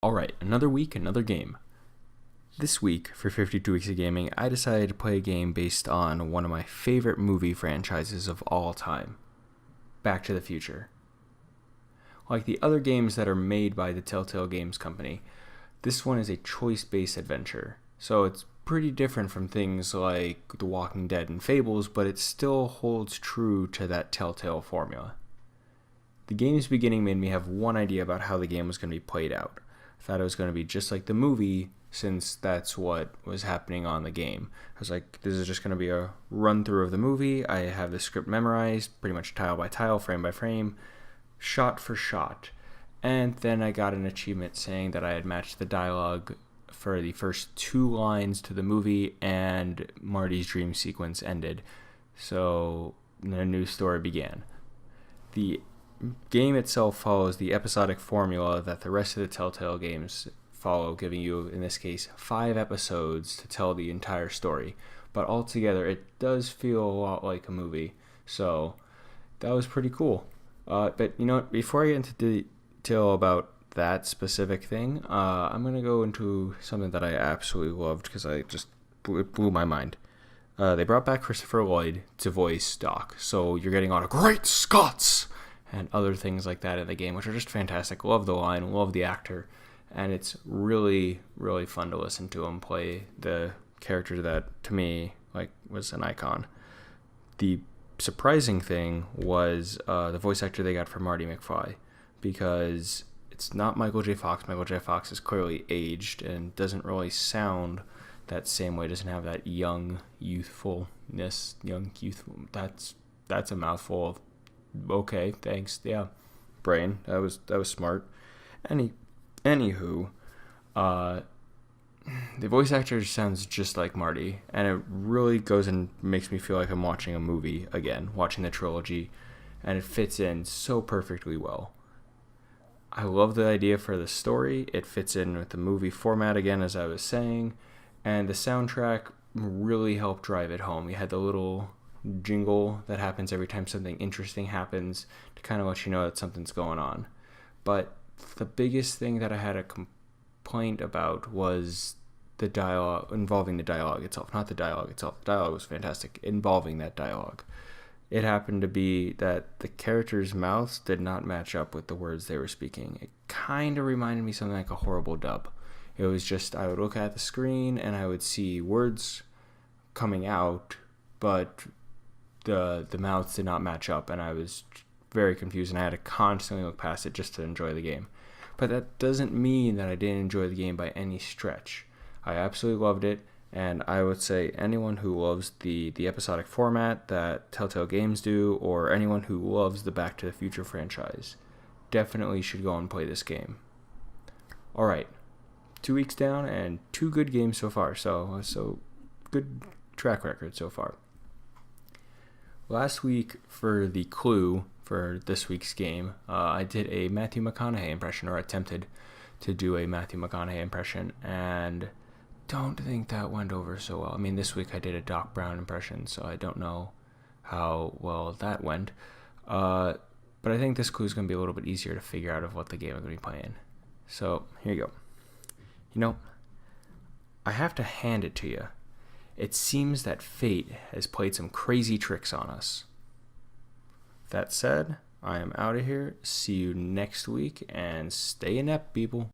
Alright, another week, another game. This week, for 52 Weeks of Gaming, I decided to play a game based on one of my favorite movie franchises of all time, Back to the Future. Like the other games that are made by the Telltale Games company, this one is a choice-based adventure. So it's pretty different from things like The Walking Dead and Fables, but it still holds true to that Telltale formula. The game's beginning made me have one idea about how the game was going to be played out. I thought it was going to be just like the movie, since that's what was happening on the game. I was like, this is just going to be a run through of the movie. I have the script memorized, pretty much tile by tile, frame by frame, shot for shot. And then I got an achievement saying that I had matched the dialogue for the first two lines to the movie, and Marty's dream sequence ended. So the new story began. The game itself follows the episodic formula that the rest of the Telltale games follow, giving you, in this case, 5 episodes to tell the entire story. But altogether, it does feel a lot like a movie, so that was pretty cool. But you know, before I get into detail about that specific thing, I'm going to go into something that I absolutely loved because it blew my mind. They brought back Christopher Lloyd to voice Doc, so you're getting on a Great Scots and other things like that in the game, which are just fantastic. Love the line, love the actor, and it's really, really fun to listen to him play the character that, to me, was an icon. The surprising thing was the voice actor they got for Marty McFly, because it's not Michael J. Fox. Michael J. Fox is clearly aged and doesn't really sound that same way, doesn't have that youthfulness. That's a mouthful of okay, thanks. Yeah, brain. That was smart. Anywho, the voice actor sounds just like Marty, and it really goes and makes me feel like I'm watching a movie again, watching the trilogy, and it fits in so perfectly well. I love the idea for the story. It fits in with the movie format again, as I was saying, and the soundtrack really helped drive it home. You had the little jingle that happens every time something interesting happens to kind of let you know that something's going on. But the biggest thing that I had a complaint about was the dialogue, involving the dialogue itself, not the dialogue itself. The dialogue was fantastic, involving that dialogue. It happened to be that the characters' mouths did not match up with the words they were speaking. It kind of reminded me something like a horrible dub. It was just, I would look at the screen and I would see words coming out, but the mouths did not match up, and I was very confused, and I had to constantly look past it just to enjoy the game. But that doesn't mean that I didn't enjoy the game by any stretch. I absolutely loved it, and I would say anyone who loves the episodic format that Telltale Games do, or anyone who loves the Back to the Future franchise, definitely should go and play this game. Alright, 2 weeks down, and 2 good games so far, so good track record so far. Last week, for the clue for this week's game, I did a Matthew McConaughey impression, or attempted to do a Matthew McConaughey impression, and don't think that went over so well. I mean, this week I did a Doc Brown impression, so I don't know how well that went. But I think this clue is going to be a little bit easier to figure out of what the game I'm going to be playing. So, here you go. You know, I have to hand it to you. It seems that fate has played some crazy tricks on us. That said, I am out of here. See you next week, and stay inept, people.